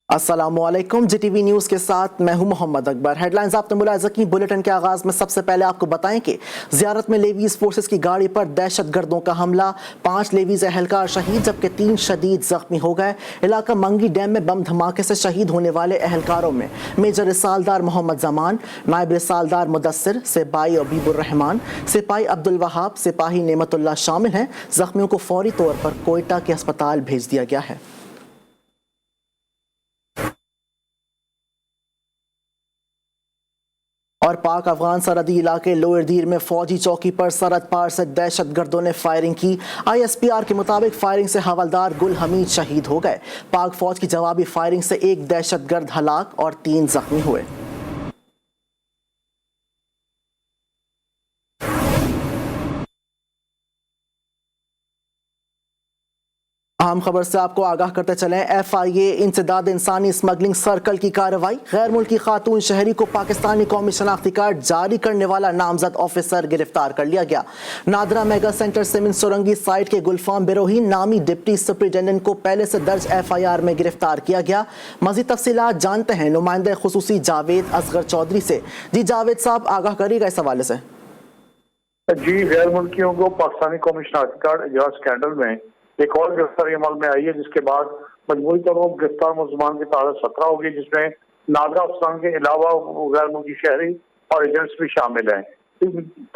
अस्सलामुअलैकुम, जीटीवी न्यूज़ के साथ मैं हूं मोहम्मद अकबर। हेडलाइंस आपने मुलाहिज़ा की। बुलेटिन के आगाज़ में सबसे पहले आपको बताएं कि ज़ियारत में लेवीज़ फोर्सेस की गाड़ी पर दहशतगर्दों का हमला, 5 लेवीज़ एहलकार शहीद जबकि 3 शदीद ज़ख्मी हो गए। इलाका मंगी डैम में बम धमाके से शहीद होने वाले एहलकारों में मेजर रिसालदार मोहम्मद जमान, नायब रिसालदार मुदस्सिर, सिपाही अबीबुर्रहमान, सिपाही अब्दुल वहाब, सिपाही नेमतुल्लाह शामिल हैं। ज़ख्मियों को फौरी तौर पर कोयटा के अस्पताल भेज दिया गया है। और पाक अफगान सरहदी इलाके लोअर दीर में फौजी चौकी पर सरहद पार से दहशतगर्दों ने फायरिंग की। ISPR के मुताबिक फायरिंग से हवलदार गुल हमीद शहीद हो गए। पाक फौज की जवाबी फायरिंग से 1 दहशतगर्द हलाक और 3 जख्मी हुए। अहम खबर से आपको आगाह करते चलें। FIA इंसदाद इंसानी स्मगलिंग सर्कल की कार्रवाई। गैर मुल्की खातून शहरी को पाकिस्तानी कौमी शनाख्ती कार्ड जारी करने वाला नामजद ऑफिसर गिरफ्तार कर लिया गया। नादरा मेगा सेंटर सिमिन सुरंगी साइट के गुलफाम बिरोही नामी डिप्टी सुपरिटेंडेंट को पहले से दर्ज FIR में गिरफ्तार किया गया। मजीद तफसीलात जानते हैं नुमाइंदे खुसूसी जावेद असगर चौधरी से। जी जावेद साहब, आगाह करिएगा इस हवाले से। जी, गैर मुल्कियों को पाकिस्तानी कौमी शनाख्ती कार्ड एजाज स्कैंडल में एक और गिरफ्तारी अमल में आई है, जिसके बाद मजबूरी तौर पर गिरफ्तार मुलजमान की तादाद 17 होगी, जिसमें नादरा अफसरान के अलावा गैर मुल्की शहरी और एजेंट्स भी शामिल हैं।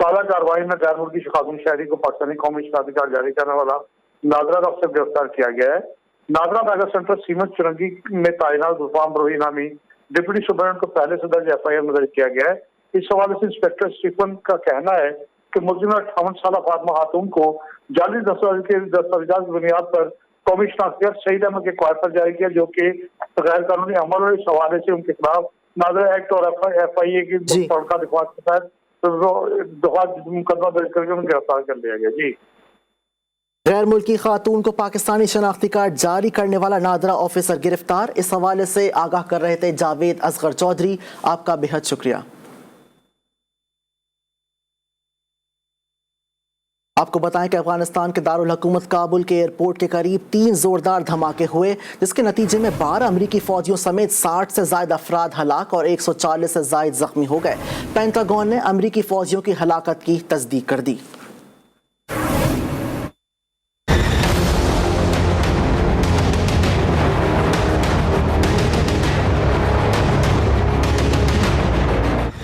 ताज़ा कार्रवाई में गैर मुल्की खातून शहरी को पाकिस्तानी कौमी शनाख्ती कार्ड जारी करने वाला नादरा का अफसर गिरफ्तार किया गया है। नादरा मेगा सेंटर सीमत चुरंगी में तैनात गुलफाम बिरोही नामी डिप्टी सुपरिटेंडेंट को पहले से दर्ज FIR में दर्ज किया गया है। इस हवाले से इंस्पेक्टर स्टीफन का कहना है कि मुलजिमा 58 साल फातिमा खातून को जाली दस्तावेजात की बुनियाद पर कौमी शनाख्ती कार्ड शहीद अहमद के क्वार पर जारी किया, जो कि गैर कानूनी अमल और इस हवाले से उनके खिलाफ नादरा एक्ट और FIA की तड़का दिफा के तहत मुकदमा दर्ज करके उन्हें गिरफ्तार कर लिया गया। जी, गैर मुल्की खातून को पाकिस्तानी शनाख्ती कार्ड जारी करने वाला नादरा ऑफिसर गिरफ्तार। इस हवाले से आगाह कर रहे थे जावेद असगर चौधरी, आपका बेहद शुक्रिया। आपको बताएं कि अफगानिस्तान के दारुल हुकूमत काबुल के एयरपोर्ट के करीब 3 जोरदार धमाके हुए, जिसके नतीजे में 12 अमरीकी फौजियों समेत 60 से ज्यादा अफराद हलाक और 140 से ज्यादा जख्मी हो गए। पेंटागन ने अमरीकी फौजियों की हलाकत की तस्दीक कर दी।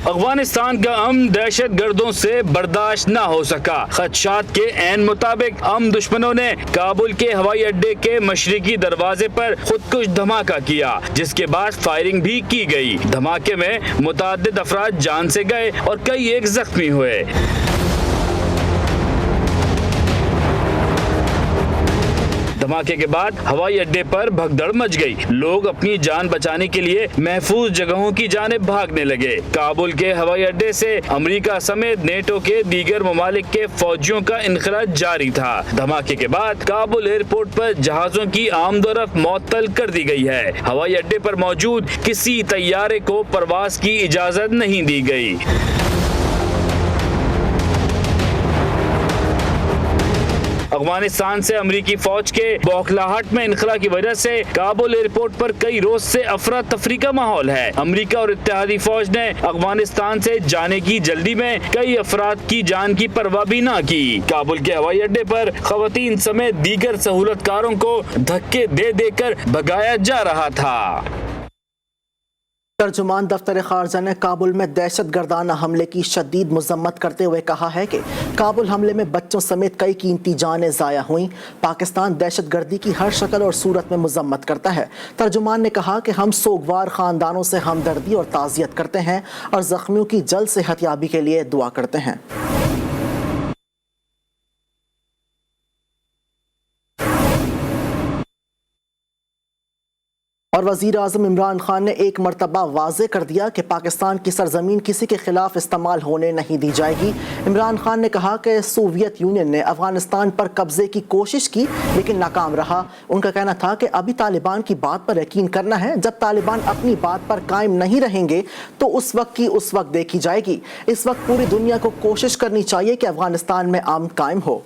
अफगानिस्तान का अमन दहशत गर्दों से बर्दाश्त न हो सका। खदशात के ऐन मुताबिक अमन दुश्मनों ने काबुल के हवाई अड्डे के मशरिकी दरवाजे पर खुदकुश धमाका किया, जिसके बाद फायरिंग भी की गई। धमाके में मुतअद्दिद अफराद जान से गए और कई एक जख्मी हुए। धमाके के बाद हवाई अड्डे पर भगदड़ मच गई। लोग अपनी जान बचाने के लिए महफूज जगहों की जानिब भागने लगे। काबुल के हवाई अड्डे से अमेरिका समेत नेटो के दीगर ममालिक के फौजियों का इनखराज जारी था। धमाके के बाद काबुल एयरपोर्ट पर जहाजों की आमदोरफ्त मुअत्तल कर दी गई है। हवाई अड्डे पर मौजूद किसी तैयारे को परवाज की इजाजत नहीं दी गई। अफगानिस्तान से अमरीकी फौज के बौखलाहट में इनखला की वजह से काबुल एयरपोर्ट पर कई रोज से अफरा तफरी का माहौल है। अमरीका और इत्तेहादी फौज ने अफगानिस्तान से जाने की जल्दी में कई अफराद की जान की परवाह भी न की। काबुल के हवाई अड्डे पर खवातीन समेत दीगर सहूलतकारों को धक्के दे देकर भगाया जा रहा था। तर्जुमान दफ्तर खारजा ने काबुल में दहशत गर्दाना हमले की शदीद मजम्मत करते हुए कहा है कि काबुल हमले में बच्चों समेत कई कीमती जानें ज़ाया हुई। पाकिस्तान दहशत गर्दी की हर शक्ल और सूरत में मजम्मत करता है। तर्जुमान ने कहा कि हम सोगवार ख़ानदानों से हमदर्दी और ताज़ियत करते हैं और ज़ख्मियों की जल्द सेहतयाबी के लिए दुआ करते हैं। और वज़ीर आज़म इमरान खान ने एक मरतबा वाज़े कर दिया कि पाकिस्तान की सरजमीन किसी के खिलाफ इस्तेमाल होने नहीं दी जाएगी। इमरान खान ने कहा कि सोवियत यूनियन ने अफगानिस्तान पर कब्जे की कोशिश की लेकिन नाकाम रहा। उनका कहना था कि अभी तालिबान की बात पर यकीन करना है, जब तालिबान अपनी बात पर कायम नहीं रहेंगे तो उस वक्त की उस वक्त देखी जाएगी। इस वक्त पूरी दुनिया को कोशिश करनी चाहिए कि अफगानिस्तान में अमन कायम हो।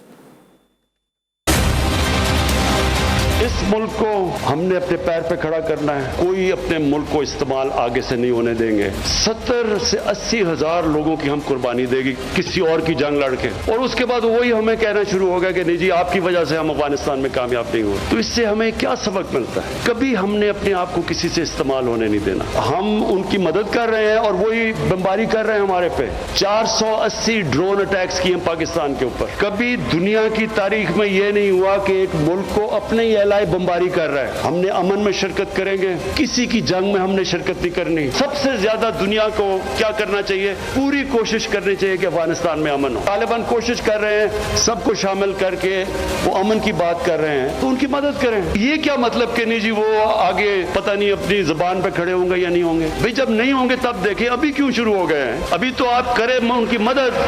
इस मुल्क को हमने अपने पैर पे खड़ा करना है, कोई अपने मुल्क को इस्तेमाल आगे से नहीं होने देंगे। 70 से 80 हजार लोगों की हम कुर्बानी देगी किसी और की जंग लड़के, और उसके बाद वही हमें कहना शुरू होगा कि नहीं जी आपकी वजह से हम अफगानिस्तान में कामयाब नहीं हुए। तो इससे हमें क्या सबक मिलता है? कभी हमने अपने आप को किसी से इस्तेमाल होने नहीं देना। हम उनकी मदद कर रहे हैं और वही बमबारी कर रहे हैं हमारे पे। 480 ड्रोन अटैक्स किए पाकिस्तान के ऊपर। कभी दुनिया की तारीख में यह नहीं हुआ कि एक मुल्क को अपने ही एलाय बमबारी कर रहा है। हमने अमन में शिरकत करेंगे, किसी की जंग में हमने शिरकत नहीं करनी। सबसे ज्यादा दुनिया को क्या करना चाहिए? पूरी कोशिश करनी चाहिए कि अफगानिस्तान में अमन हो। तालिबान कोशिश कर रहे हैं सबको शामिल करके वो अमन की बात कर रहे हैं, तो उनकी मदद करें। ये क्या मतलब कि नहीं जी वो आगे पता नहीं अपनी जुबान पे खड़े होंगे या नहीं होंगे? भाई जब नहीं होंगे तब देखें, अभी क्यों शुरू हो गए हैं? अभी तो आप करें उनकी मदद।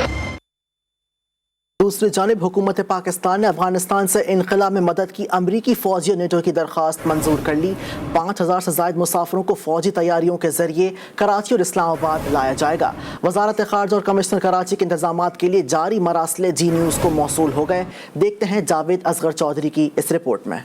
दूसरी जानिब हुकूमत पाकिस्तान ने अफगानिस्तान से इनखला में मदद की अमरीकी फौजी और नेटो की दरख्वास्त मंजूर कर ली। 5000 से ज़ायद मुसाफिरों को फौजी तैयारियों के जरिए कराची और इस्लामाबाद लाया जाएगा। वजारत ख़ारजा और कमिश्नर कराची के इंतजामात के लिए जारी मरासले जी न्यूज़ को मौसूल हो गए। देखते हैं जावेद असगर चौधरी की इस रिपोर्ट में।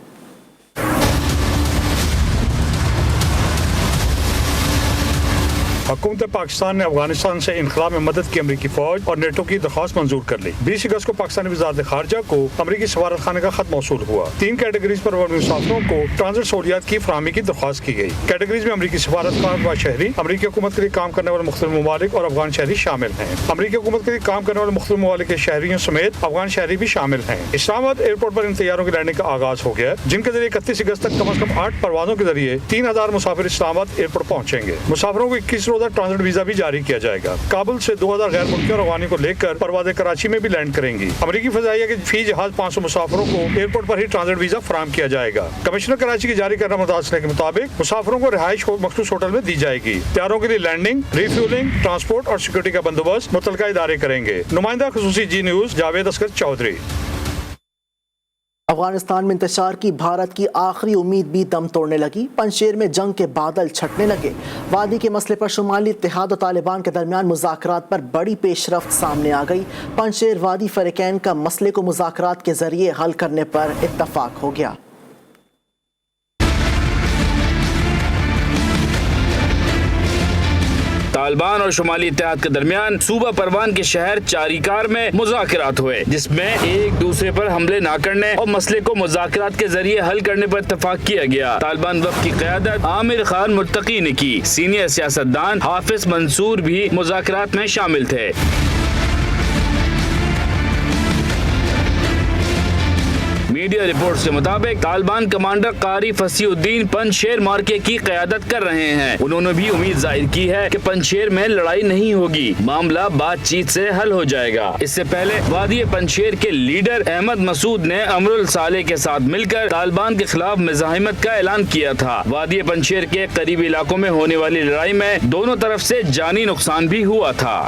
हुकूमत पाकिस्तान ने अफगानिस्तान से इनखला में मदद की अमरीकी फौज और नेटो की दरख्वास्त मंजूर कर ली। 20 अगस्त को पाकिस्तानी वजारत खारजा को अमरीकी सफारत खाने का खत मौसूल हुआ। 3 कैटेगरीज पर मुसाफिरों को ट्रांजिट सहूलियात की फराहमी की दरख्वास्त की गई। कैटेगरीज में अमरीकी सफारत खान व शहरी, अमरीकी हुकूमत के लिए काम करने वाले मुख्तलिफ ममालिक और अफगान शहरी शामिल हैं। अमरीकी हुकूमत के लिए काम करने वाले मुख्तलिफ ममालिक के शहरियों समेत अफगान शहरी भी शामिल हैं। इस्लामाबाद एयरपोर्ट पर इन तैयारों की लैंडिंग का आगाज हो गया, जिनके जरिए 31 अगस्त तक कम से कम 8 परवाजों के जरिए 3000 मुसाफिर इस्लामाबाद एयरपोर्ट पहुंचेंगे। मुसाफिरों को 21 रोजा ट्रांजिट वीजा भी जारी किया जाएगा। काबुल से 2000 गैर मुल्कियों और अफगानियों को लेकर परवाज़ें कराची में भी लैंड करेंगी। अमरीकी फजाइया के फी जहाज 500 मुसाफिरों को एयरपोर्ट पर ही ट्रांजिट वीजा फराहम किया जाएगा। कमिश्नर कराची की जारी करना मुतासले के मुताबिक मुसाफिरों को रिहाइश मखसूस होटल में दी जाएगी। तैयारों के लिए लैंडिंग, रिफ्यूलिंग, ट्रांसपोर्ट और सिक्योरिटी का बंदोबस्त मुतलका इदारे करेंगे। नुमाइंदा खुसूसी जी न्यूज़ जावेद असगर चौधरी। अफगानिस्तान में इंतशार की भारत की आखिरी उम्मीद भी दम तोड़ने लगी। पंजशेर में जंग के बादल छटने लगे। वादी के मसले पर शुमाली इत्तेहाद और तालिबान के दरमियान मुज़ाकरात पर बड़ी पेशरफ्त सामने आ गई। पंजशेर वादी फरीकैन का मसले को मुज़ाकरात के जरिए हल करने पर इत्तफाक हो गया। तालिबान और शुमाली इत्तेहाद के दरमियान सूबा परवान के शहर चारीकार में मुज़ाकरात हुए, जिसमें एक दूसरे पर हमले न करने और मसले को मुज़ाकरात के जरिए हल करने पर इत्तफाक किया गया। तालिबान वफ़द की क़यादत आमिर खान मुत्तकी ने की। सीनियर सियासतदान हाफिज मंसूर भी मुज़ाकरात में शामिल थे। मीडिया रिपोर्ट्स के मुताबिक तालिबान कमांडर कारी फसीउद्दीन पंजशेर मार्के की क़यादत कर रहे हैं। उन्होंने भी उम्मीद जाहिर की है कि पंजशेर में लड़ाई नहीं होगी, मामला बातचीत से हल हो जाएगा। इससे पहले वादी पंजशेर के लीडर अहमद मसूद ने अमरुल साले के साथ मिलकर तालिबान के खिलाफ मुज़ाहिमत का ऐलान किया था। वादी पंजशेर के करीबी इलाकों में होने वाली लड़ाई में दोनों तरफ से जानी नुकसान भी हुआ था।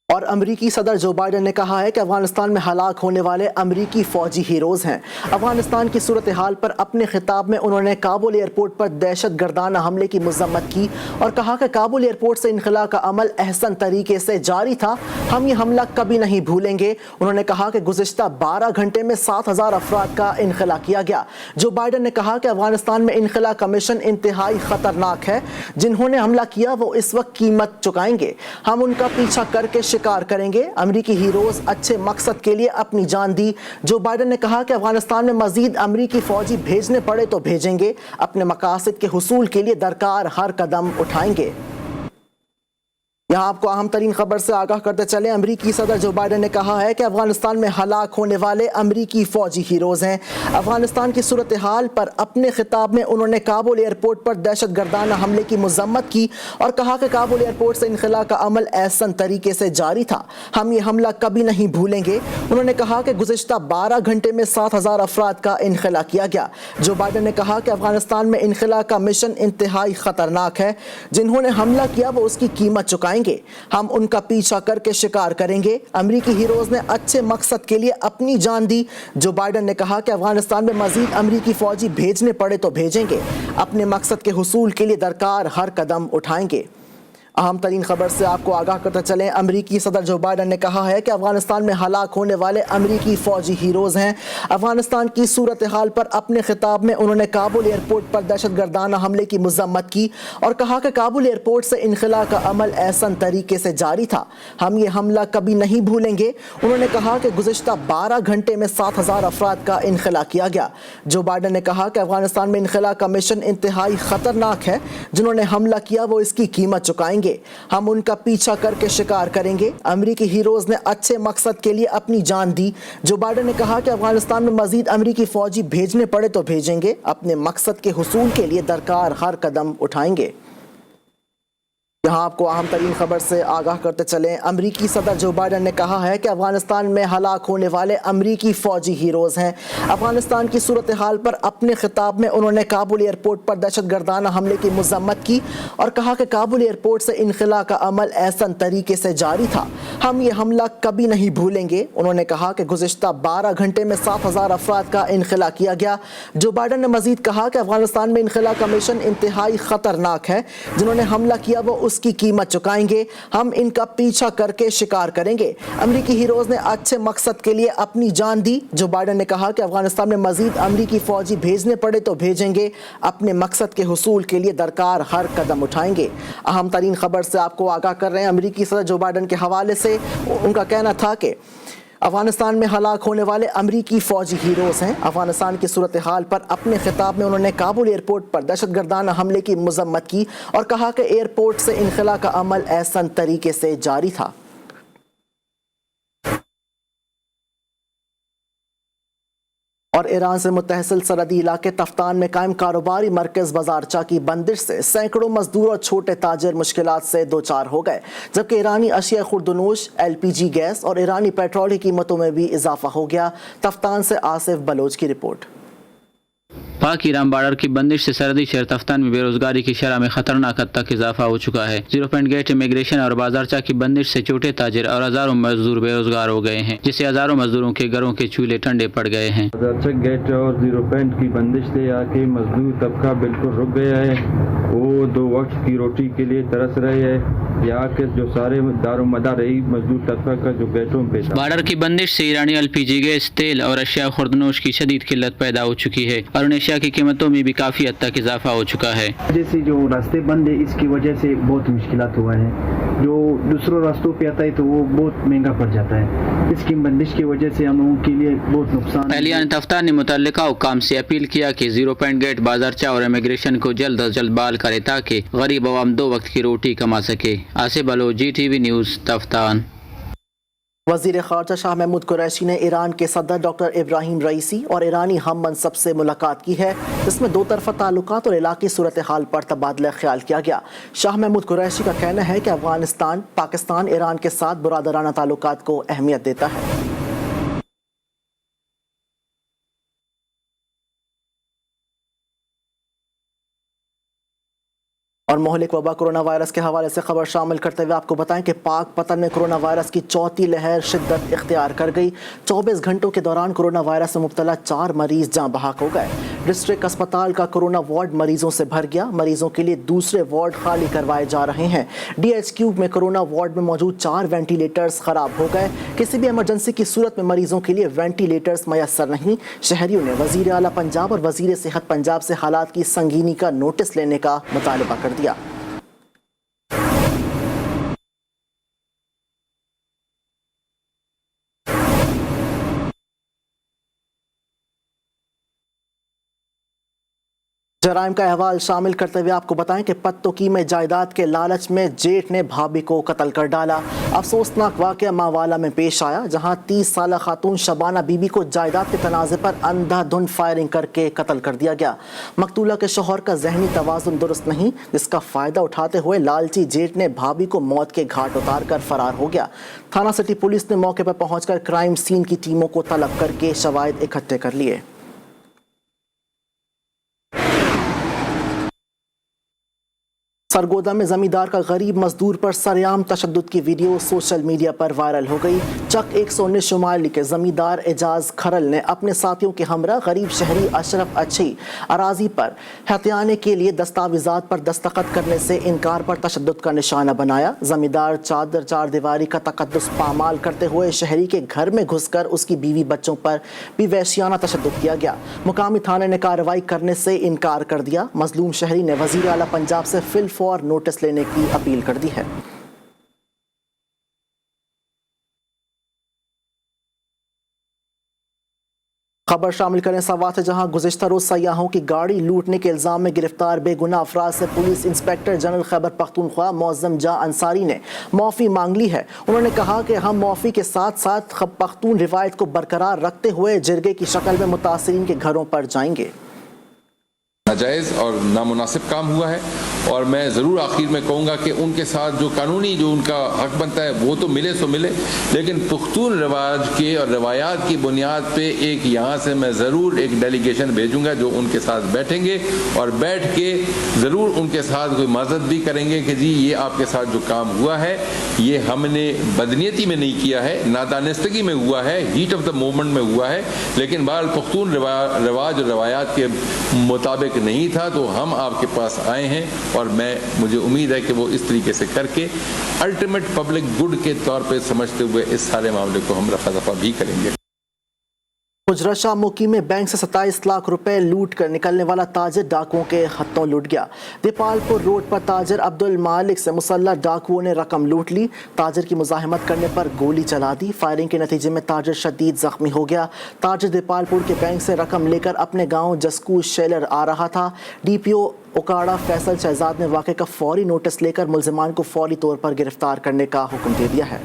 और अमरीकी सदर जो बाइडन ने कहा है कि अफगानिस्तान में हलाक होने वाले अमरीकी फौजी हीरोज़ हैं। अफगानिस्तान की सूरत हाल पर अपने खिताब में उन्होंने काबुल एयरपोर्ट पर दहशत गर्दाना हमले की मजम्मत की और कहा कि काबुल एयरपोर्ट से इनखला का अमल अहसन तरीके से जारी था, हम ये हमला कभी नहीं भूलेंगे। उन्होंने कहा कि गुज़िश्ता 12 घंटे में 7000 अफराद का इनखला किया गया। जो बाइडन ने कहा कि अफगानिस्तान में इनखला कमीशन इंतहाई ख़तरनाक है, जिन्होंने हमला किया वो इस वक्त कीमत चुकाएंगे, हम उनका पीछा करके शिकार करेंगे। अमरीकी हीरोज अच्छे मकसद के लिए अपनी जान दी। जो बाइडन ने कहा कि अफगानिस्तान में मजीद अमरीकी फौजी भेजने पड़े तो भेजेंगे, अपने मकासद के हुसूल के लिए दरकार हर कदम उठाएंगे। यहाँ आपको अहम तरीन खबर से आगाह करते चले। अमरीकी सदर जो बाइडन ने कहा है कि अफगानिस्तान में हलाक होने वाले अमरीकी फौजी हीरोज हैं। अफगानिस्तान की सूरत हाल पर अपने खिताब में उन्होंने काबुल एयरपोर्ट पर दहशत गर्दाना हमले की मजम्मत की और कहा कि काबुल एयरपोर्ट से इनखला का अमल एहसन तरीके से जारी था, हम ये हमला कभी नहीं भूलेंगे। उन्होंने कहा कि गुज़िश्ता 12 घंटे में 7000 अफराद का इनखला किया गया। जो बाइडन ने कहा कि अफगानिस्तान में इनखला का मिशन इंतहाई ख़तरनाक है, जिन्होंने हमला किया वो उसकी कीमत चुकाएंगे, हम उनका पीछा करके शिकार करेंगे। अमरीकी हीरोज ने अच्छे मकसद के लिए अपनी जान दी। जो बाइडन ने कहा कि अफगानिस्तान में मजीद अमरीकी फौजी भेजने पड़े तो भेजेंगे, अपने मकसद के हुसूल के लिए दरकार हर कदम उठाएंगे। अहम तरीन खबर से आपको आगाह करते चलें। अमरीकी सदर जो बाइडन ने कहा है कि अफगानिस्तान में हलाक होने वाले अमरीकी फौजी हीरोज़ हैं। अफगानिस्तान की सूरत हाल पर अपने खिताब में उन्होंने काबुल एयरपोर्ट पर दहशतगर्दाना हमले की मज़म्मत की और कहा कि काबुल एयरपोर्ट से इनखला का अमल एहसन तरीके से जारी था, हम ये हमला कभी नहीं भूलेंगे। उन्होंने कहा कि गुज़िश्ता 12 घंटे में 7,000 अफराद का इनखला किया गया। जो बाइडन ने कहा कि अफगानिस्तान में इनखला का मिशन इंतहाई ख़तरनाक है, जिन्होंने हमला किया वो इसकी कीमत चुकाएंगे, हम उनका पीछा करके शिकार करेंगे। अमरीकी हीरोज ने अच्छे मकसद के लिए अपनी जान दी। जो बाइडन ने कहा कि अफगानिस्तान में मजीद अमरीकी फौजी भेजने पड़े तो भेजेंगे, अपने मकसद के हुसूल के लिए दरकार हर कदम उठाएंगे। यहाँ आपको अहम तरीन खबर से आगाह करते चलें। अमरीकी सदर जो बाइडन ने कहा है कि अफगानिस्तान में हलाक होने वाले अमरीकी फौजी हीरोज़ हैं। अफगानिस्तान की सूरत हाल पर अपने खिताब में उन्होंने काबुल एयरपोर्ट पर दहशतगर्दाना हमले की मज़म्मत की और कहा कि काबुल एयरपोर्ट से इनखला का अमल एहसन तरीके से जारी था, हम ये हमला कभी नहीं भूलेंगे। उन्होंने कहा कि गुज़िश्ता 12 घंटे में 7,000 अफराद का इनखला किया गया। जो बाइडन ने मजीद कहा कि अफगानिस्तान में इनखला का मिशन इंतहाई ख़तरनाक है, जिन्होंने हमला किया वो उसकी कीमत चुकाएंगे, हम इनका पीछा करके शिकार करेंगे। अमरीकी हीरोज ने अच्छे मकसद के लिए अपनी जान दी। जो बाइडन ने कहा कि अफगानिस्तान में मजीद अमरीकी फौजी भेजने पड़े तो भेजेंगे, अपने मकसद के हुसूल के लिए दरकार हर कदम उठाएंगे। अहम तरीन खबर से आपको आगाह कर रहे हैं। अमरीकी सदर जो बाइडन के हवाले से उनका कहना था कि अफगानिस्तान में हलाक होने वाले अमरीकी फौजी हीरोज़ हैं। अफगानिस्तान की सूरत हाल पर अपने खिताब में उन्होंने काबुल एयरपोर्ट पर दहशतगर्दाना हमले की मज़म्मत की और कहा कि एयरपोर्ट से इनखला का अमल एहसन तरीके से जारी था। और ईरान से मुतहसिल सरहदी इलाके तफ्तान में कायम कारोबारी मरकज़ बाजारचा की बंदिश से सैकड़ों मजदूर और छोटे ताजिर मुश्किलात से दो चार हो गए, जबकि ईरानी अशिया खुर्दनोश, LPG गैस और ईरानी पेट्रोल की कीमतों में भी इजाफा हो गया। तफ्तान से आसिफ बलोच की रिपोर्ट। पाक ईरान बॉर्डर की बंदिश से सरहदी शहर तफ्तान में बेरोजगारी की शरह में खतरनाक हद तक इजाफा हो चुका है। 0 पॉइंट गेट इमिग्रेशन और बाजारचा की बंदिश से छोटे ताजिर और हजारों मजदूर बेरोजगार हो गए हैं, जिससे हजारों मजदूरों के घरों के चूल्हे ठंडे पड़ गए हैं। बाजारचा गेट और 0 पॉइंट की बंदिश से आके मजदूर तबका बिल्कुल रुक गया है। वो 2 वक्त की रोटी के लिए तरस रहे हैं। यहाँ के जो सारे दारोमदार रही मजदूर तबका का जो गेटों पे था। बॉर्डर की बंदिश से ईरानी LPG गैस, तेल और अशिया खुर्दनोश की शदीद किल्लत पैदा हो चुकी है और उन अशिया की कीमतों में भी काफी हद तक इजाफा हो चुका है। जैसे जो रास्ते बंद है, इसकी वजह से बहुत मुश्किलात हुआ है। जो दूसरों रास्तों पे आता है तो वो बहुत महंगा पड़ जाता है। इसकी बंदिश की वजह से हम लोगों के लिए बहुत नुकसान। एहलियान तफ्तान ने मुतल्लिका हुकाम से अपील किया कि 0 पॉइंट गेट, बाजारचा और इमिग्रेशन को जल्द अज जल्द बहाल करे ताकि गरीब अवाम 2 वक्त की रोटी कमा सके। Asif Baloch, GTV news, Taftan. वज़ीर ख़ारजा शाह महमूद कुरैशी ने ईरान के सदर डॉक्टर इब्राहिम रईसी और ईरानी हम मनसब से मुलाकात की है, जिसमें 2 तरफ़ा ताल्लुकात और इलाक़ी सूरत हाल पर तबादला ख्याल किया गया। शाह महमूद कुरैशी का कहना है कि अफ़गानिस्तान पाकिस्तान ईरान के साथ बुरादराना ताल्लुकात को अहमियत देता है। और मोहलिक वबा कोरोना वायरस के हवाले से खबर शामिल करते हुए आपको बताएं कि पाक पतन में कोरोना वायरस की चौथी लहर शिद्दत इख्तियार कर गई। 24 घंटों के दौरान कोरोना वायरस में मुब्तला 4 मरीज जाँ बहक हो गए। डिस्ट्रिक्ट अस्पताल का कोरोना वार्ड मरीजों से भर गया। मरीजों के लिए दूसरे वार्ड खाली करवाए जा रहे हैं। DHQ में कोरोना वार्ड में मौजूद 4 वेंटिलेटर्स खराब हो गए। किसी भी इमरजेंसी की सूरत में मरीजों के लिए वेंटिलेटर्स मैसर नहीं। शहरियों ने वजीर आला पंजाब और वजीर सेहत पंजाब से हालात की संगीनी का नोटिस लेने का मुतालबा कर दिया। जराइम का अहवाल शामिल करते हुए आपको बताएं कि पत्तोकी में जायदाद के लालच में जेठ ने भाभी को कत्ल कर डाला। अफसोसनाक वाक़या मावाला में पेश आया, जहां 30 साला खातून शबाना बीबी को जायदाद के तनाज़े पर अंधाधुंध फायरिंग करके कत्ल कर दिया गया। मकतूला के शौहर का जहनी तवाज़ुन दुरुस्त नहीं, जिसका फ़ायदा उठाते हुए लालची जेठ ने भाभी को मौत के घाट उतार कर फरार हो गया। थाना सिटी पुलिस ने मौके पर पहुंचकर क्राइम सीन की टीमों को तलब करके शवाहिद इकट्ठे कर लिए। सरगोदा में जमींदार का गरीब मजदूर पर सरेआम तशद्दुद की वीडियो सोशल मीडिया पर वायरल हो गई। चक 119 शुमाली के जमींदार एजाज खरल ने अपने साथियों के हमरा गरीब शहरी अशरफ अच्छी अराजी पर हथियाने के लिए दस्तावेजात पर दस्तखत करने से इनकार पर तशद्दुद का निशाना बनाया। जमींदार चादर चार दीवारी का तकद्दुस पामाल करते हुए शहरी के घर में घुसकर उसकी बीवी बच्चों पर भी वहशियाना तशद्दुद किया गया। मुकामी थाने ने कार्रवाई करने से इनकार कर दिया। मजलूम शहरी ने वजीर आला पंजाब से फिल फॉर नोटिस लेने की अपील कर दी है। खबर शामिल करें सवात है, जहां गुज़िश्ता रोज सयाहों की गाड़ी लूटने के इल्जाम में गिरफ्तार बेगुनाह अफराद से police inspector general Khyber Pakhtunkhwa Mauzam जा अंसारी ने माफ़ी मांग ली है। उन्होंने कहा कि हम माफ़ी के साथ साथ पख्तून रिवायत को बरकरार रखते हुए जिरगे की शक्ल में मुतासिरीन के घरों पर जाएंगे। नाजायज़ और नामुनासिब काम हुआ है और मैं ज़रूर आखिर में कहूँगा कि उनके साथ जो कानूनी जो उनका हक बनता है वो तो मिले सो मिले, लेकिन पुख्तून रिवाज के और रवायात की बुनियाद पे एक यहाँ से मैं ज़रूर एक डेलीगेशन भेजूँगा जो उनके साथ बैठेंगे और बैठ के ज़रूर उनके साथ कोई माज़रत भी करेंगे कि जी ये आपके साथ जो काम हुआ है ये हमने बदनीयती में नहीं किया है, नादानिस्तगी में हुआ है, हीट ऑफ द मोमेंट में हुआ है, लेकिन बहरहाल पुख्तून रिवाज और रवायात के मुताबिक नहीं था तो हम आपके पास आए हैं और मुझे उम्मीद है कि वो इस तरीके से करके अल्टीमेट पब्लिक गुड के तौर पे समझते हुए इस सारे मामले को हम रफा दफा भी करेंगे। गुजरा शाह मुकी में बैंक से 27 लाख रुपए लूट कर निकलने वाला ताजिर डाकुओं के हथों लुट गया। दीपालपुर रोड पर ताजिर अब्दुल मालिक से मुसल्लह डाकुओं ने रकम लूट ली। ताजिर की मुजाहिमत करने पर गोली चला दी। फायरिंग के नतीजे में ताजिर शदीद जख्मी हो गया। ताजिर दीपालपुर के बैंक से रकम लेकर अपने गांव जस्कू शेलर आ रहा था। DPO उकाड़ा फैसल शहजाद ने वाक़े का फौरी नोटिस लेकर मुल्जिमान को फौरी तौर पर गिरफ्तार करने का हुक्म दे दिया है।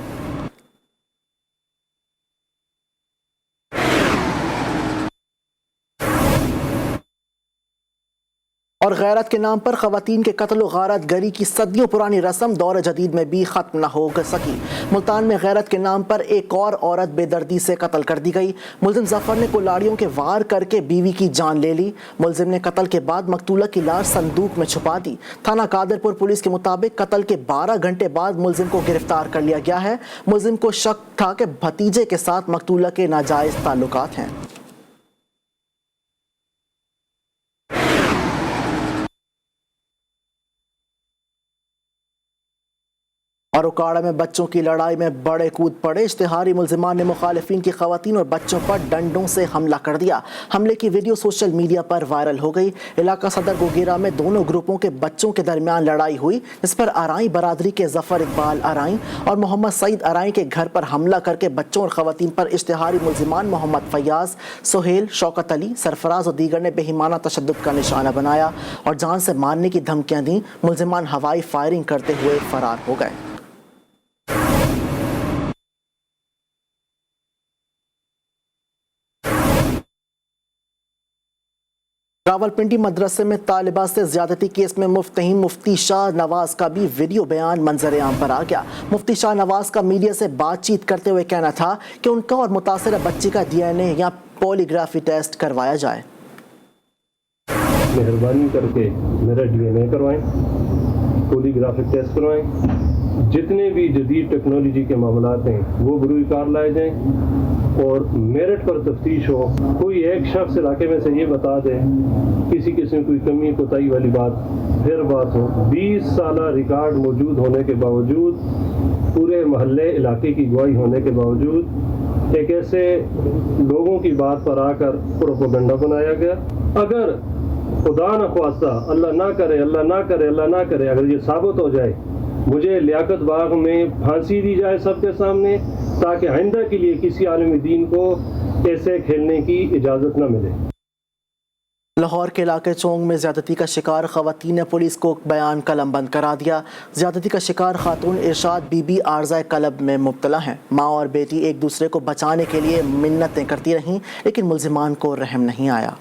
और गैरत के नाम पर ख़वातीन के कत्ल व गारत गरी की सदियों पुरानी रस्म दौर जदीद में भी ख़त्म न हो सकी। मुल्तान में गैरत के नाम पर एक और औरत बेदर्दी से कत्ल कर दी गई। मुलजिम जफ़र ने कुल्हाड़ियों के वार करके बीवी की जान ले ली। मुलजिम ने कत्ल के बाद मकतूला की लाश संदूक में छुपा दी। थाना कादरपुर पुलिस के मुताबिक कत्ल के 12 घंटे बाद मुलजिम को गिरफ्तार कर लिया गया है। मुलजिम को शक था कि भतीजे के साथ मकतूला के नाजायज़ ताल्लुकात हैं। और उकाड़ा में बच्चों की लड़ाई में बड़े कूद पड़े। इश्तिहारी मुल्जिमान ने मुखालिफिन की खवातीन और बच्चों पर डंडों से हमला कर दिया। हमले की वीडियो सोशल मीडिया पर वायरल हो गई। इलाका सदर गोगेरा में दोनों ग्रुपों के बच्चों के दरमियान लड़ाई हुई, जिस पर अराई बरादरी के जफर इकबाल अराई और मोहम्मद सईद अराई के घर पर हमला करके बच्चों और खवातीन पर इश्तिहारी मुल्जिमान मोहम्मद फयाज, सोहेल, शौकत अली, सरफराज और दीगर ने बेईमाना तशद्दुद का निशाना बनाया और जान से मारने की धमकियां दी। मुल्जिमान हवाई फायरिंग करते हुए फरार हो गए। रावलपिंडी मदरसे में तालिबा से ज्यादती केस में मुफ्तहीम मुफ्ती शाह नवाज का भी वीडियो बयान मंजर आम पर आ गया। मुफ्ती शाह नवाज का मीडिया से बातचीत करते हुए कहना था कि उनका और मुतासिरा बच्ची का DNA या पॉलीग्राफी टेस्ट करवाया जाए। मेहरबानी करके मेरा DNA करवाएं, पॉलीग्राफिक टेस्ट करवाएं, जितने भी जदीद टेक्नोलॉजी के मामलात हैं वो बरूई कार लाए जाएं और मेरिट पर तफ्तीश हो। कोई एक शख्स इलाके में से ये बता दे किसी किस्म कोई कमी कोताही वाली बात फिर बात हो। 20 साल रिकॉर्ड मौजूद होने के बावजूद, पूरे महल्ले इलाके की गवाही होने के बावजूद एक ऐसे लोगों की बात पर आकर प्रोपेगेंडा बनाया गया। अगर खुदा न ख्वास्ता, अल्लाह ना करे, अल्लाह ना करे, अल्लाह ना करे, अगर ये साबित हो जाए, मुझे लियाकत बाग में फांसी दी जाए सबके सामने, ताकि आइंदा के लिए किसी आलिम दीन को ऐसे खेलने की इजाज़त न मिले। लाहौर के इलाके चोंग में ज्यादती का शिकार खवातीन ने पुलिस को बयान कलम बंद करा दिया। ज्यादती का शिकार खातून इरशाद बीबी आर्ज़ाए कलब में मुब्तला हैं। माँ और बेटी एक दूसरे को बचाने के लिए मिन्नतें करती रहीं, लेकिन मुल्जिमान को रहम नहीं आया।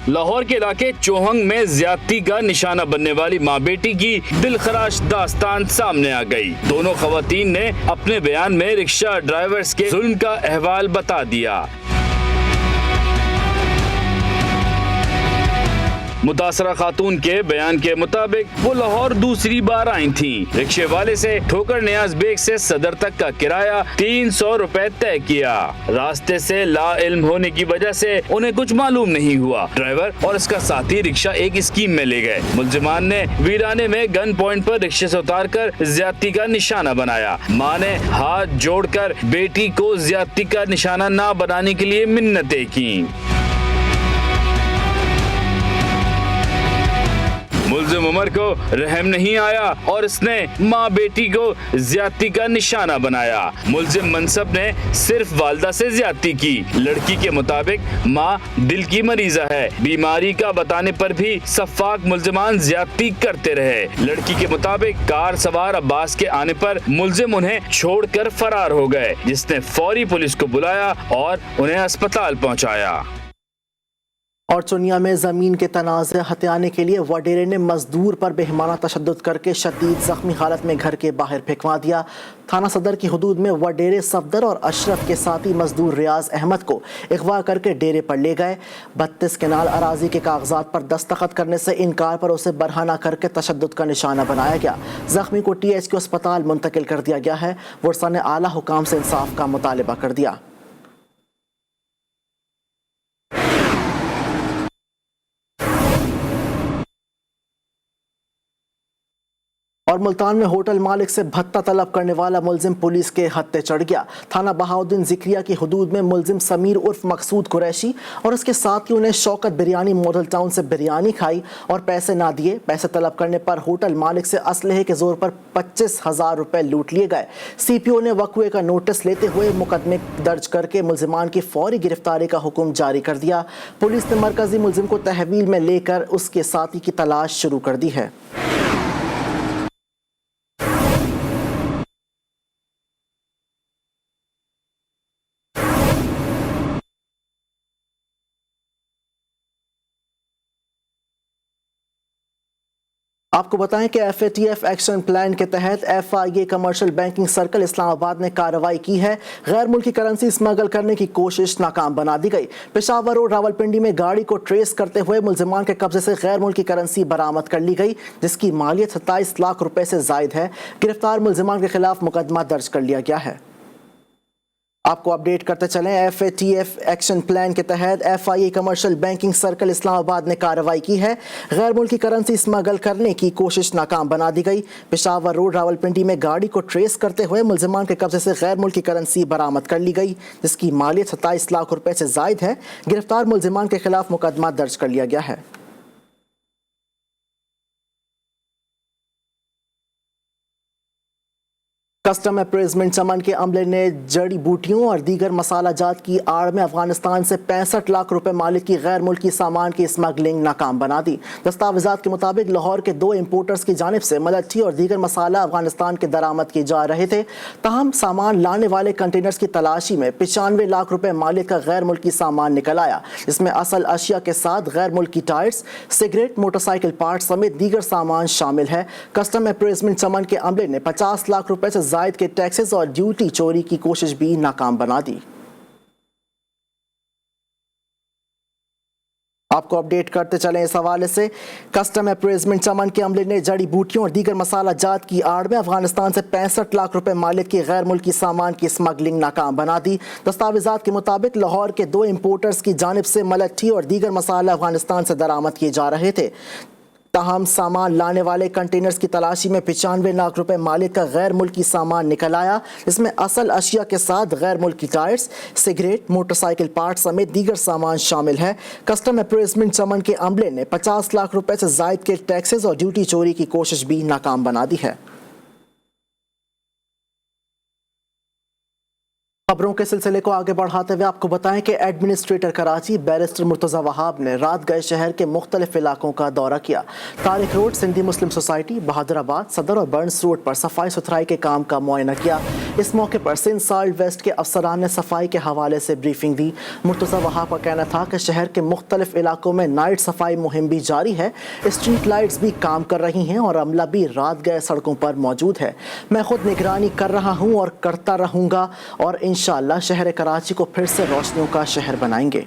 लाहौर के इलाके चोहंग में ज्यादती का निशाना बनने वाली माँ बेटी की दिलखराश दास्तान सामने आ गई। दोनों खवातीन ने अपने बयान में रिक्शा ड्राइवर्स के जुल्म का अहवाल बता दिया। मुतासरा खातून के बयान के मुताबिक वो लाहौर दूसरी बार आई थीं। रिक्शे वाले से ठोकर नियाज बेग से सदर तक का किराया 300 रुपए तय किया। रास्ते से ला इल्म होने की वजह से उन्हें कुछ मालूम नहीं हुआ। ड्राइवर और इसका साथी रिक्शा एक स्कीम में ले गए। मुलजिमान ने वीराने में गन पॉइंट पर रिक्शे से उतारकर ज्यादती का निशाना बनाया। मां ने हाथ जोड़कर बेटी को ज्यादती का निशाना ना बनाने के लिए मिन्नतें की। मुल्जिम उमर को रहम नहीं आया और इसने माँ बेटी को ज्यादती का निशाना बनाया। मुल्जिम मनसब ने सिर्फ वालदा से ज्यादती की। लड़की के मुताबिक माँ दिल की मरीजा है। बीमारी का बताने पर भी सफाक मुल्जिमान ज्यादती करते रहे। लड़की के मुताबिक कार सवार अब्बास के आने पर मुल्जिम उन्हें छोड़कर फरार हो गए, जिसने फौरी पुलिस को बुलाया और उन्हें अस्पताल पहुँचाया। और चुनिया में ज़मीन के तनाज़े हथियाने के लिए वडेरे ने मजदूर पर बेहमाना तशद्दुद करके शदीद ज़ख्मी हालत में घर के बाहर फेंकवा दिया। थाना सदर की हदूद में वडेरे सफदर और अशरफ के साथी मजदूर रियाज अहमद को अगवा करके डेरे पर ले गए। 32 कनाल अराजी के कागजात पर दस्तखत करने से इनकार पर उसे बरहाना करके तशद्दुद का निशाना बनाया गया। ज़ख्मी को THQ अस्पताल मुंतकिल कर दिया गया है। वर्सा ने आला हुकाम से इंसाफ का मुतालबा कर दिया। और मुल्तान में होटल मालिक से भत्ता तलब करने वाला मुल्जिम पुलिस के हत्थे चढ़ गया। थाना बहाउद्दीन जिक्रिया की हदूद में मुल्जिम समीर उर्फ मकसूद कुरैशी और उसके साथियों ने शौकत बिरयानी मॉडल टाउन से बिरयानी खाई और पैसे ना दिए। पैसे तलब करने पर होटल मालिक से असलहे के जोर पर 25,000 रुपए लूट लिए गए। CPO ने वक़्वे का नोटिस लेते हुए मुकदमे दर्ज करके मुल्जिमान की फौरी गिरफ्तारी का हुक्म जारी कर दिया। पुलिस ने मरकजी मुल्जिम को तहवील में लेकर उसके साथी की तलाश शुरू कर दी है। आपको बताएं कि FATF एक्शन प्लान के तहत FIA commercial banking circle Islamabad ने कार्रवाई की है। गैर मुल्की करेंसी स्मगल करने की कोशिश नाकाम बना दी गई। पेशावर रोड रावलपिंडी में गाड़ी को ट्रेस करते हुए मुल्जिमान के कब्जे से गैर मुल्की करेंसी बरामद कर ली गई, जिसकी मालियत 27 लाख रुपए से जायद है। गिरफ्तार मुल्जिमान के खिलाफ मुकदमा दर्ज कर लिया गया है। आपको अपडेट करते चलें, FATF एक्शन प्लान के तहत FIA commercial banking circle Islamabad ने कार्रवाई की है। गैर मुल्की करेंसी स्मगल करने की कोशिश नाकाम बना दी गई। पेशावर रोड रावलपिंडी में गाड़ी को ट्रेस करते हुए मुल्जिमान के कब्जे से गैर मुल्की करेंसी बरामद कर ली गई, जिसकी मालियत 27 लाख रुपए से जायद है। गिरफ्तार मुल्जिमान के खिलाफ मुकदमा दर्ज कर लिया गया है। कस्टम अप्रेजमेंट चमन के अमले ने जड़ी बूटियों और दीगर मसाला जात की आड़ में अफगानिस्तान से 65 लाख रुपए मालिक की गैर मुल्की सामान की स्मगलिंग नाकाम बना दी। दस्तावेजात के मुताबिक लाहौर के 2 इंपोर्टर्स की जानिब से मलट्ठी और दीगर मसाला अफगानिस्तान के दरामद किए जा रहे थे। ताहम सामान लाने वाले कंटेनर्स की तलाशी में 95 लाख रुपए मालिक का गैर मुल्की सामान निकल आया, जिसमें असल अशिया के साथ गैर मुल्की टायर्स, सिगरेट, मोटरसाइकिल पार्ट समेत दीगर सामान शामिल है। कस्टम अप्रेजमेंट चमन के अमले ने 50 लाख रुपए से जायद के टैक्सेस और ड्यूटी चोरी की कोशिश भी नाकाम बना दी। आपको अपडेट करते चलें इस हवाले से। कस्टम अप्रेजमेंट चमन के अमले ने जड़ी बूटियों और दीगर मसाला जात की आड़ में अफगानिस्तान से 65 लाख रुपए मालिक की गैर मुल्की सामान की स्मगलिंग नाकाम बना दी। दस्तावेजात के मुताबिक लाहौर के 2 इंपोर्टर्स की जानिब से मलट्ठी और दीगर मसाला अफगानिस्तान से दरामद किए जा रहे थे। ताहम सामान लाने वाले कंटेनर्स की तलाशी में 95 लाख रुपए मालिक का गैर मुल्की सामान निकल आया, जिसमें असल अशिया के साथ गैर मुल्की टायर्स, सिगरेट, मोटरसाइकिल पार्ट समेत दीगर सामान शामिल है। कस्टम अप्रेजमेंट चमन के अमले ने 50 लाख रुपए से जायद के टैक्सेस और ड्यूटी चोरी की कोशिश भी नाकाम बना दी है। खबरों के सिलसिले को आगे बढ़ाते हुए आपको बताएं कि एडमिनिस्ट्रेटर कराची बैरिस्टर मुर्तज़ा वहाब ने रात गए शहर के मुख्तलिफ इलाकों का दौरा किया। तारिक रोड, सिंधी मुस्लिम सोसाइटी, बहादुराबाद, सदर और बर्न्स रोड पर सफाई सुथराई के काम का मुआयना किया। इस मौके पर सिंध साल्ट वेस्ट के अफसरान ने सफाई के हवाले से ब्रीफिंग दी। मुर्तज़ा वहाब का कहना था कि शहर के मुख्तलिफ इलाकों में नाइट सफाई मुहिम भी जारी है, स्ट्रीट लाइट्स भी काम कर रही हैं और अमला भी रात गए सड़कों पर मौजूद है। मैं खुद निगरानी कर रहा हूँ और करता रहूँगा और इंशाअल्लाह शहर कराची को फिर से रोशनियों का शहर बनाएंगे।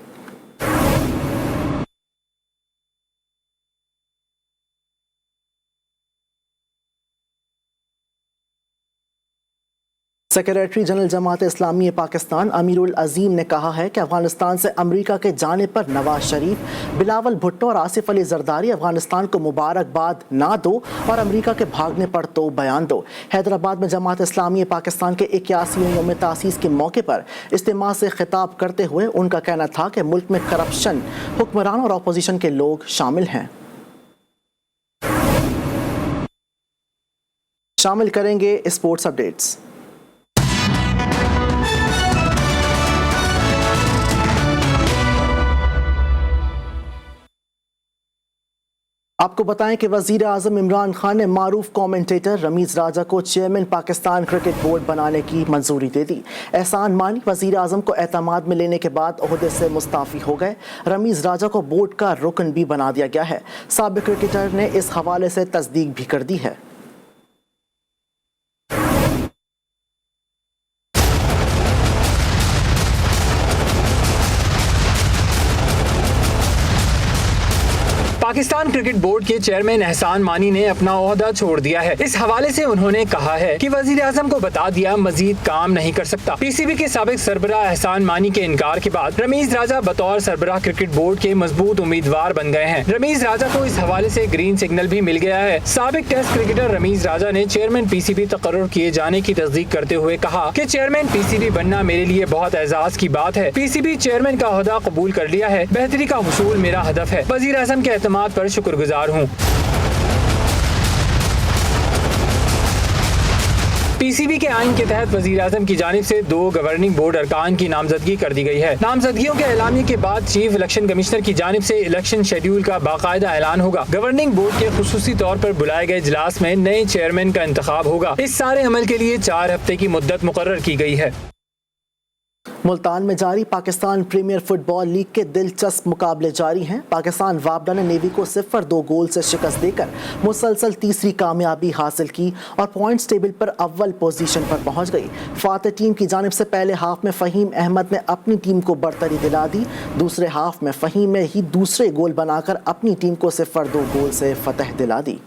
सेक्रेटरी जनरल जमात इस्लामी पाकिस्तान अमीरुल अजीम ने कहा है कि अफगानिस्तान से अमेरिका के जाने पर नवाज शरीफ, बिलावल भुट्टो और आसिफ अली जरदारी अफगानिस्तान को मुबारकबाद ना दो और अमेरिका के भागने पर तो बयान दो। हैदराबाद में जमात इस्लामी पाकिस्तान के 81वें यौम तासीस के मौके पर इज्तिमा से खिताब करते हुए उनका कहना था कि मुल्क में करप्शन, हुक्मरान और अपोजिशन के लोग शामिल हैं। शामिल करेंगे स्पोर्ट्स अपडेट्स। आपको बताएं कि वजीर आज़म इमरान खान ने मारूफ कमेंटेटर रमीज़ राजा को चेयरमैन पाकिस्तान क्रिकेट बोर्ड बनाने की मंजूरी दे दी। एहसान मानी वजीर आज़म को एतमाद में लेने के बाद ओहदे से मुस्ताफ़ी हो गए। रमीज़ राजा को बोर्ड का रुकन भी बना दिया गया है। साबिक क्रिकेटर ने इस हवाले से तस्दीक भी कर दी है। पाकिस्तान क्रिकेट बोर्ड के चेयरमैन एहसान मानी ने अपना ओहदा छोड़ दिया है। इस हवाले से उन्होंने कहा है कि वजीर आज़म को बता दिया मजीद काम नहीं कर सकता। पीसीबी के साबिक सरबराह एहसान मानी के इनकार के बाद रमीज़ राजा बतौर सरबराह क्रिकेट बोर्ड के मजबूत उम्मीदवार बन गए हैं। रमीज़ राजा को इस हवाले से ग्रीन सिग्नल भी मिल गया है। साबिक टेस्ट क्रिकेटर रमीज़ राजा ने चेयरमैन पीसीबी तकर्रुर किए जाने की तस्दीक करते हुए कहा कि चेयरमैन पीसीबी बनना मेरे लिए बहुत एजाज की बात है। पीसीबी चेयरमैन का ओहदा कबूल कर लिया है। बेहतरी का हुसूल मेरा हदफ है। वजीर आज़म के एतमाद पर शुक्रगुजार हूँ। पीसीबी के आइन के तहत वजीर आज़म की जानिब से 2 गवर्निंग बोर्ड अरकान की नामजदगी कर दी गई है। नामजदगियों के ऐलानिए के बाद चीफ इलेक्शन कमिश्नर की जानिब से इलेक्शन शेड्यूल का बाकायदा ऐलान होगा। गवर्निंग बोर्ड के खुसूसी तौर पर बुलाए गए इजलास में नए चेयरमैन का इंतखाब होगा। इस सारे अमल के लिए 4 हफ्ते की मुद्दत मुकर्रर की गई है। मुल्तान में जारी पाकिस्तान प्रीमियर फुटबॉल लीग के दिलचस्प मुकाबले जारी हैं। पाकिस्तान वापडा ने नेवी को 0-2 गोल से शिकस्त देकर मुसलसल तीसरी कामयाबी हासिल की और पॉइंट्स टेबल पर अव्वल पोजीशन पर पहुंच गई। फातह टीम की जानिब से पहले हाफ में फ़हीम अहमद ने अपनी टीम को बरतरी दिला दी। दूसरे हाफ में फ़हीम ने ही दूसरे गोल बनाकर अपनी टीम को 0-2 गोल से फतह दिला दी।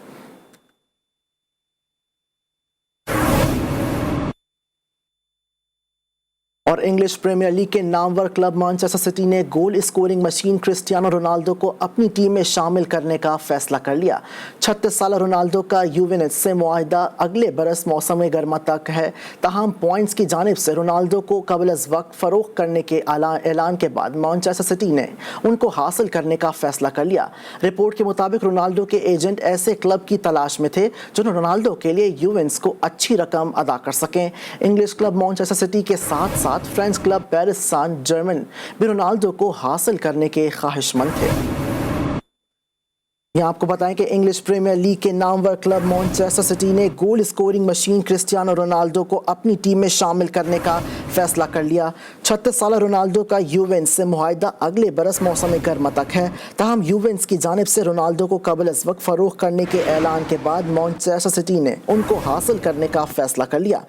और इंग्लिश प्रीमियर लीग के नामवर क्लब मैनचेस्टर सिटी ने goal scoring machine Cristiano Ronaldo को अपनी टीम में शामिल करने का फैसला कर लिया। 36 साला रोनाल्डो का यूवेंटस से मुआहदा अगले बरस मौसम गर्मा तक है। ताहम पॉइंट्स की जानिब से रोनाल्डो को कबल अज़ वक्त फ़रोख्त करने के ऐलान के बाद मैनचेस्टर सिटी ने उनको हासिल करने का फैसला कर लिया। रिपोर्ट के मुताबिक रोनाल्डो के एजेंट ऐसे क्लब की तलाश में थे जो रोनाल्डो के लिए यूवेंटस को अच्छी रकम अदा कर सकें। इंग्लिश क्लब मैनचेस्टर सिटी के साथ साथ फ्रेंच क्लब पेरिस सान जर्मन भी रोनाल्डो को हासिल करने के ख्वाहिशमंद थे। यहाँ आपको बताएं कि इंग्लिश प्रीमियर लीग के नामवर क्लब मैनचेस्टर सिटी ने goal scoring machine Cristiano Ronaldo को अपनी टीम में शामिल करने का फैसला कर लिया। 36 साला रोनाल्डो का यूवेंटस से मुआहदा अगले बरस मौसम गर्मा तक है। ताहम यूवेंटस की जानिब से रोनाल्डो को कबल अज़ वक्त फ़रोख्त करने के ऐलान के बाद मैनचेस्टर सिटी ने उनको हासिल करने का फैसला कर लिया।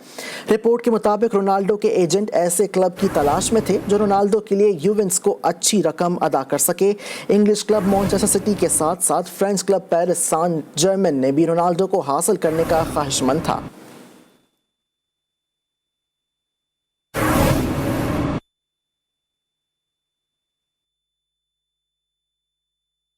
रिपोर्ट के मुताबिक रोनाल्डो के एजेंट ऐसे क्लब की तलाश में थे जो रोनाल्डो के लिए यूवेंटस को अच्छी रकम अदा कर सके। इंग्लिश क्लब मैनचेस्टर सिटी के साथ साथ फ्रेंच क्लब पेरिस सान जर्मन ने भी रोनाल्डो को हासिल करने का ख्वाहिशमंद था।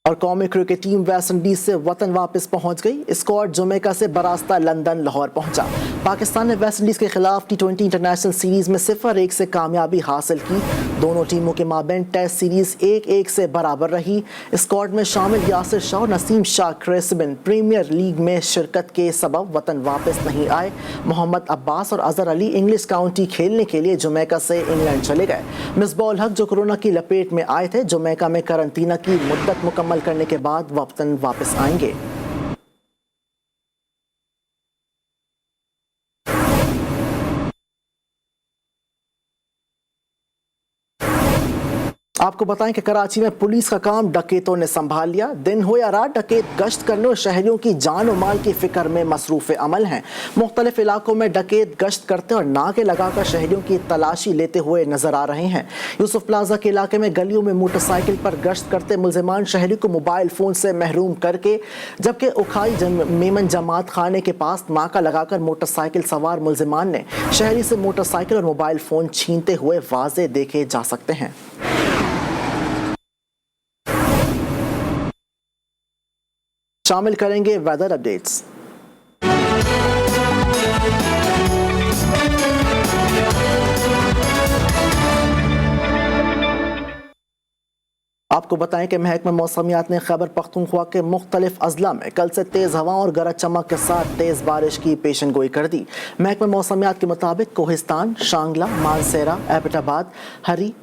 और कौमी क्रिकेट टीम वेस्ट इंडीज से वतन वापस पहुंच गई। स्क्वाड जमैका से बरास्ता लंदन लाहौर पहुंचा। पाकिस्तान ने वेस्ट इंडीज के खिलाफ T20 इंटरनेशनल सीरीज में 0-1 से कामयाबी हासिल की। दोनों टीमों के माबैन टेस्ट सीरीज 1-1 से बराबर रही। स्क्वाड में शामिल यासिर शाह और नसीम शाह क्रेसबिन प्रीमियर लीग में शिरकत के सबब वतन वापस नहीं आए। मोहम्मद अब्बास और अजहर अली इंग्लिश काउंटी खेलने के लिए जमैका से इंग्लैंड चले गए। मिसबाह-उल हक जो कोरोना की लपेट में आए थे जमैका में करंतना की मुद्दत मुकम्मल करने के बाद वतन वापस आएंगे। आपको बताएं कि कराची में पुलिस का काम डकैतों ने संभाल लिया। दिन हो या रात डकैत गश्त करने और शहरियों की जान और माल की फिक्र में मसरूफ़ अमल हैं। मुख्तलिफ इलाकों में डकैत गश्त करते और नाके लगाकर शहरियों की तलाशी लेते हुए नजर आ रहे हैं। यूसुफ प्लाजा के इलाके में गलियों में मोटरसाइकिल पर गश्त करते मुलजिमान शहरियों को मोबाइल फ़ोन से महरूम करके, जबकि उखाई मेमन जमात खाने के पास नाका लगाकर मोटरसाइकिल सवार मुलजिमान ने शहरी से मोटरसाइकिल और मोबाइल फ़ोन छीनते हुए वाज़े देखे जा सकते हैं। शामिल करेंगे वेदर अपडेट्स। आपको बताएं कि महकमा मौसमियात ने खैबर पख्तूनख्वा के मुख्तलिफ अजला में कल से तेज़ हवाओं और गरज चमक के साथ तेज़ बारिश की पेशन गोई कर दी। महकमा मौसमियात के मुताबिक कोहिस्तान, शांगला, मानसेरा, एबटाबाद, हरी,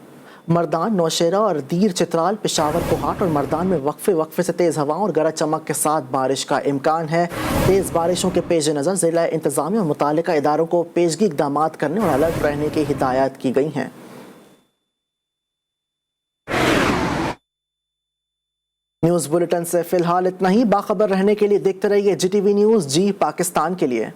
मर्दान, नौशेरा और दीर चित्राल, पेशावर, कोहाट और मर्दान में वक्फे से तेज़ हवाओं और गरज चमक के साथ बारिश का इम्कान है। तेज़ बारिशों के पेश नज़र ज़िला इंतज़ामिया और मुतालिका इदारों को पेशगी इक़दाम करने और अलर्ट रहने की हिदायत की गई हैं। न्यूज़ बुलेटिन से फ़िलहाल इतना ही। बाखबर रहने के लिए देखते रहिए GTV न्यूज़, जी पाकिस्तान के लिए।